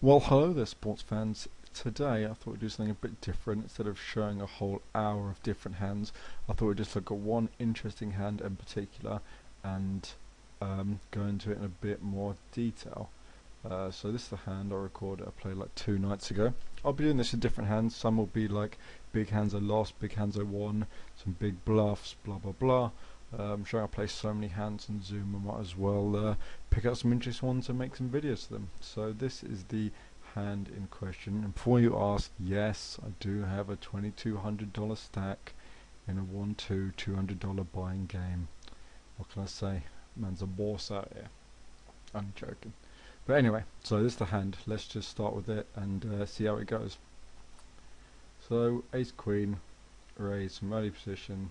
Well, hello there, sports fans. Today I thought we'd do something a bit different. Instead of showing a whole hour of different hands, I thought we'd just look at one interesting hand in particular and go into it in a bit more detail. So this is the hand I recorded. I played like 2 nights ago. I'll be doing this in different hands. Some will be like big hands I lost, big hands I won, some big bluffs, blah blah blah. I'm showing I play so many hands on Zoom, I might as well pick out some interesting ones and make some videos of them. So this is the hand in question, and before you ask, yes, I do have a $2,200 stack in a 1-2 $200 buying game. What can I say? Man's a boss out here. I'm joking. But anyway, so this is the hand. Let's just start with it and see how it goes. So ace queen, raise from early position,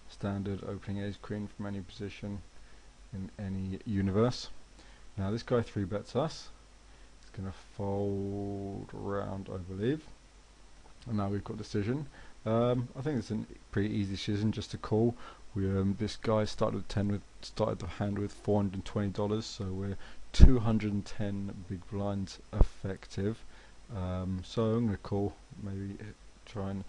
standard opening ace queen from any position in any universe. Now this guy 3-bets us. It's going to fold around, I believe. And now we've got decision. I think it's a pretty easy decision, just a call. We this guy started the hand with $420, so we're 210 big blinds effective. So I'm going to call, maybe try and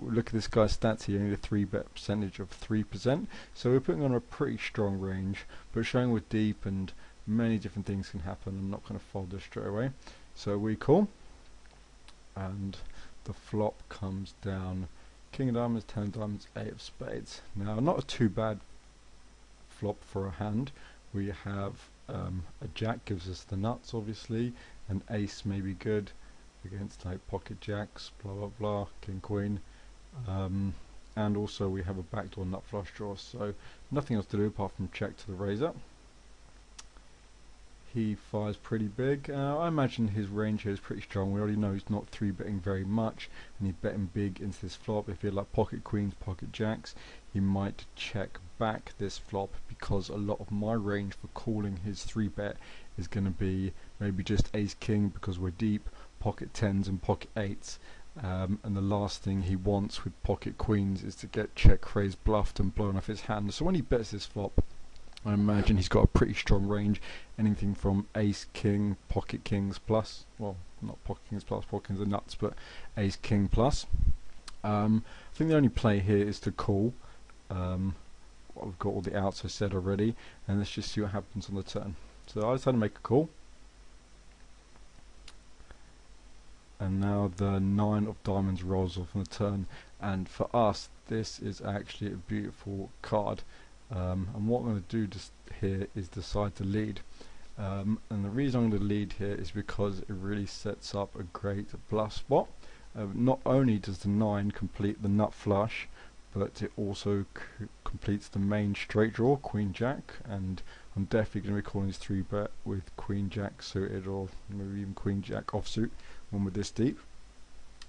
look at this guy's stats here. Only a 3-bet percentage of 3%, so we're putting on a pretty strong range, but showing we're deep and many different things can happen. I'm not going to fold this straight away, so we call, and the flop comes down king of diamonds, 10 of diamonds, 8 of spades. Now not a too bad flop for a hand. We have a jack gives us the nuts, obviously, an ace may be good against like pocket jacks, blah blah blah, king queen, and also we have a backdoor nut flush draw, so nothing else to do apart from check to the razor. He fires pretty big. I imagine his range here is pretty strong. We already know he's not 3-betting very much, and he's betting big into this flop. If he had like pocket queens, pocket jacks, he might check back this flop, because a lot of my range for calling his 3-bet is going to be maybe just ace king because we're deep, pocket 10s and pocket 8s, and the last thing he wants with pocket queens is to get check raised, bluffed and blown off his hand. So when he bets this flop, I imagine he's got a pretty strong range, anything from ace king, pocket kings plus, well not pocket kings plus, pocket kings are nuts, but ace king plus. I think the only play here is to call. We've got all the outs I said already, and let's just see what happens on the turn. So I decided to make a call, and now the 9 of diamonds rolls off on the turn, and for us this is actually a beautiful card. And what I'm going to do here is decide to lead, and the reason I'm going to lead here is because it really sets up a great bluff spot. Not only does the 9 complete the nut flush, but it also completes the main straight draw, queen jack, and I'm definitely going to be calling this 3-bet with queen jack suited, or maybe even queen jack offsuit when we're this deep.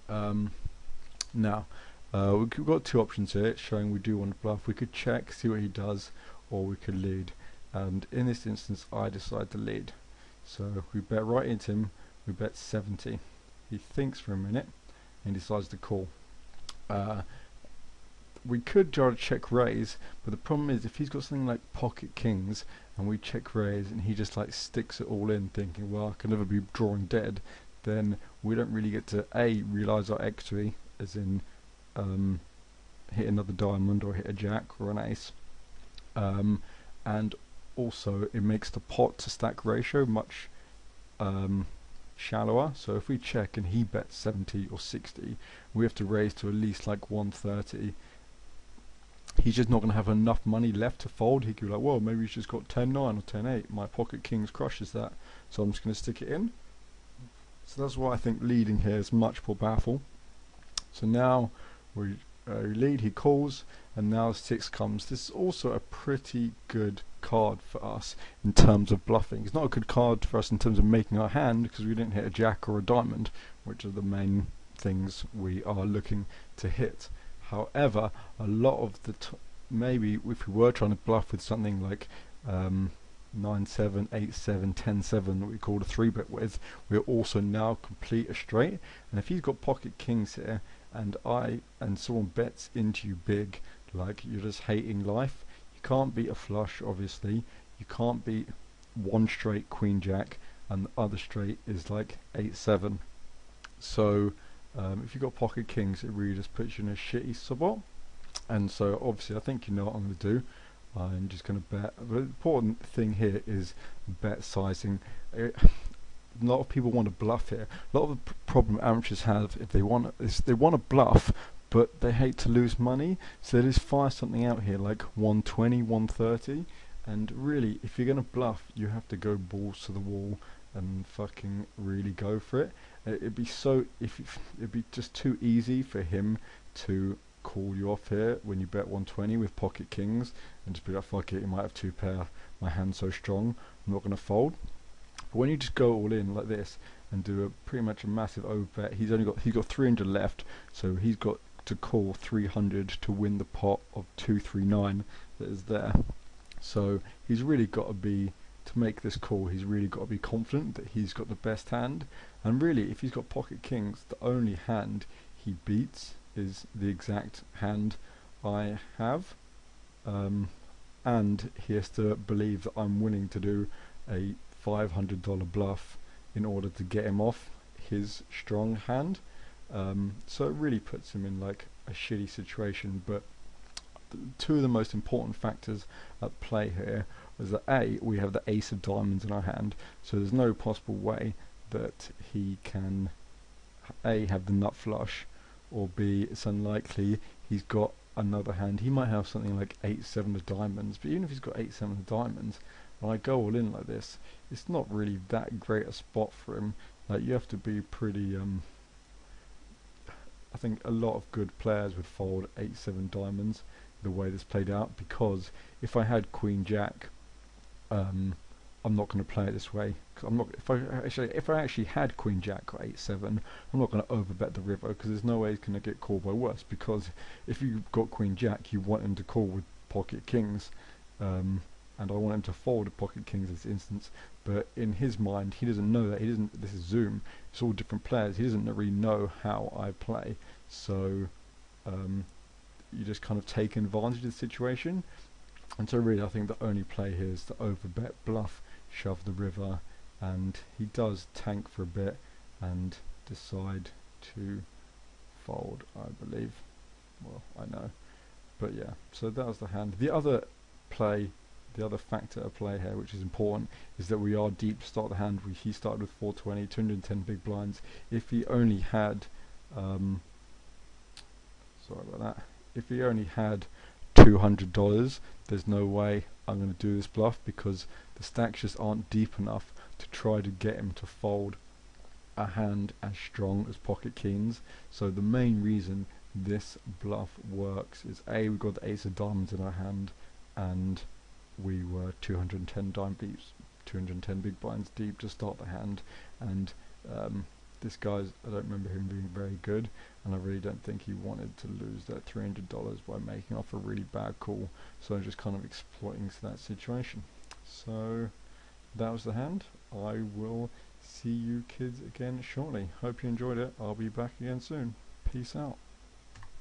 Now we've got two options here showing we do want to bluff. We could check, see what he does, or we could lead, and in this instance I decide to lead. So we bet right into him, we bet 70. He thinks for a minute and decides to call. We could try to check raise, but the problem is if he's got something like pocket kings and we check raise and he just like sticks it all in thinking, well, I can never be drawing dead, then we don't really get to realise our equity, as in hit another diamond or hit a jack or an ace, and also it makes the pot to stack ratio much shallower. So if we check and he bets 70 or 60, we have to raise to at least like 130. He's just not going to have enough money left to fold. He could be like, well, maybe he's just got 10-9 or 10-8. My pocket kings crushes that, so I'm just going to stick it in. So that's why I think leading here is much more powerful. So now we lead, he calls, and now 6 comes. This is also a pretty good card for us in terms of bluffing. It's not a good card for us in terms of making our hand, because we didn't hit a jack or a diamond, which are the main things we are looking to hit. However, a lot of the maybe if we were trying to bluff with something like 9-7, 8-7, 10-7 that we call a 3-bet with, we're also now complete a straight. And if he's got pocket kings here, and someone bets into you big, like you're just hating life, you can't beat a flush, obviously. You can't beat one straight queen jack. and the other straight is like 8-7. So if you've got pocket kings, it really just puts you in a shitty spot. And so obviously I think you know what I'm going to do. I'm just going to bet. The important thing here is bet sizing. A lot of people want to bluff here. A lot of the problem amateurs have, if they want, is they want to bluff, but they hate to lose money, so they just fire something out here like 120, 130, and really, if you're going to bluff, you have to go balls to the wall and fucking really go for it. It'd be it'd be just too easy for him to call you off here when you bet 120 with pocket kings and just be like, fuck it, he might have two pair, my hand's so strong, I'm not going to fold. But when you just go all in like this and do pretty much a massive overbet, he's got 300 left, so he's got to call 300 to win the pot of 239 that is there. So he's really got to be, to make this call, he's really got to be confident that he's got the best hand. And really, if he's got pocket kings, the only hand he beats is the exact hand I have, and he has to believe that I'm willing to do a $500 bluff in order to get him off his strong hand. So it really puts him in like a shitty situation. But two of the most important factors at play here is that A, we have the ace of diamonds in our hand, so there's no possible way that he can A, have the nut flush, or B, it's unlikely he's got another hand. He might have something like 8-7 of diamonds, but even if he's got 8-7 of diamonds, when I go all in like this, it's not really that great a spot for him. Like, you have to be pretty I think a lot of good players would fold 8-7 diamonds the way this played out, because if I had Queen Jack, I'm not going to play it this way. Cause I'm not. If I actually had Queen Jack or 8-7, I'm not going to overbet the river, because there's no way he's going to get called by worse. Because if you've got Queen Jack, you want him to call with pocket kings, and I want him to fold with pocket kings in this instance. But in his mind, he doesn't know that. He doesn't. This is Zoom. It's all different players. He doesn't really know how I play. So you just kind of take advantage of the situation. And so really, I think the only play here is to overbet, bluff, shove the river, and he does tank for a bit and decide to fold, I believe. Well, I know. But yeah, so that was the hand. The other factor at play here, which is important, is that we are deep to start the hand. He started with 420, 210 big blinds. If he only had, sorry about that, if he only had $200, there's no way I'm going to do this bluff, because the stacks just aren't deep enough to try to get him to fold a hand as strong as pocket kings. So the main reason this bluff works is A, we've got the ace of diamonds in our hand, and we were 210 big blinds deep to start the hand, and this guy's, I don't remember him being very good, and I really don't think he wanted to lose that $300 by making off a really bad call, so just kind of exploiting that situation. So that was the hand. I will see you kids again shortly. Hope you enjoyed it. I'll be back again soon. Peace out.